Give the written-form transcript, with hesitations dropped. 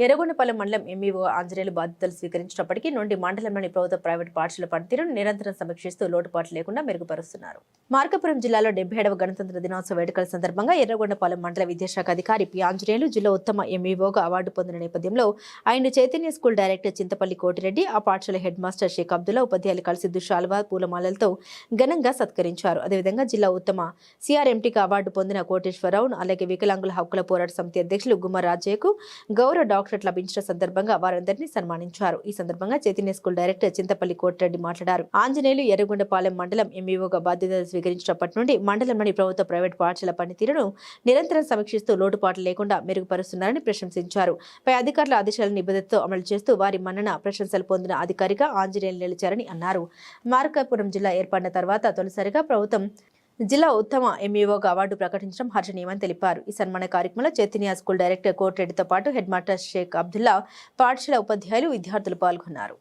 ఎర్రగొండపాలెం మండలం ఎంఈఓ ఆంజనేయులు బాధ్యతలు స్వీకరించినప్పటికీ నుండి మండలంలోని ప్రభుత్వ ప్రైవేటు పాఠశాల పనితీరును నిరంతరం సమీక్షిస్తూ లోటుపాట్లు లేకుండా మెరుగుపరుస్తున్నారు. మార్కాపురం జిల్లాలో 77వ గణతంత్ర దినోత్సవ వేడుకల సందర్భంగా ఎర్రగొండపాలెం మండల విద్యాశాఖ అధికారి పి ఆంజనేయులు జిల్లా ఉత్తమ ఎంఈఓగా అవార్డు పొందిన నేపథ్యంలో ఆయన చైతన్య స్కూల్ డైరెక్టర్ చింతపల్లి కోటిరెడ్డి, ఆ పాఠశాల హెడ్ మాస్టర్ షేక్ అబ్దుల్లా ఉపాధ్యాయులు కలిసి దుశాల్వా పూలమాలలతో ఘనంగా సత్కరించారు. అదేవిధంగా జిల్లా ఉత్తమ సిఆర్ఎంటీగా అవార్డు పొందిన కోటేశ్వరరావును, అలాగే వికలాంగుల హక్కుల పోరాట సమితి అధ్యక్షులు గుమ్మ రాజయ్యకు గౌరవ డాక్టరేట్ లభించిన సందర్భంగా వారందరినీ సన్మానించారు. ఈ సందర్భంగా చైతన్య స్కూల్ డైరెక్టర్ చింతపల్లి కోటిరెడ్డి మాట్లాడారు. ఆంజనేయులు ఎర్రగొండపాలెం మండలం ఎంఈఓగా బాధ్యతలు స్వీకరించినప్పటి నుండి మండలంలోని ప్రభుత్వ ప్రైవేట్ పాఠశాల పనితీరును నిరంతరం సమీక్షిస్తూ లోటుపాట్లు లేకుండా మెరుగుపరుస్తున్నారని ప్రశంసించారు. పై అధికారుల ఆదేశాల నిబద్ధతతో అమలు చేస్తూ వారి మన్నన ప్రశంసలు పొందిన అధికారిగా ఆంజనేయులు నిలిచారని అన్నారు. మార్కాపురం జిల్లా ఏర్పడిన తర్వాత తొలిసారిగా ప్రభుత్వం జిల్లా ఉత్తమ ఎంఈఓగా అవార్డు ప్రకటించడం హర్షణీయమని తెలిపారు. ఈ సన్మాన కార్యక్రమంలో చైతన్య స్కూల్ డైరెక్టర్ కోటిరెడ్డితో పాటు హెడ్ మాస్టర్ షేక్ అబ్దుల్లా, పాఠశాల ఉపాధ్యాయులు, విద్యార్థులు పాల్గొన్నారు.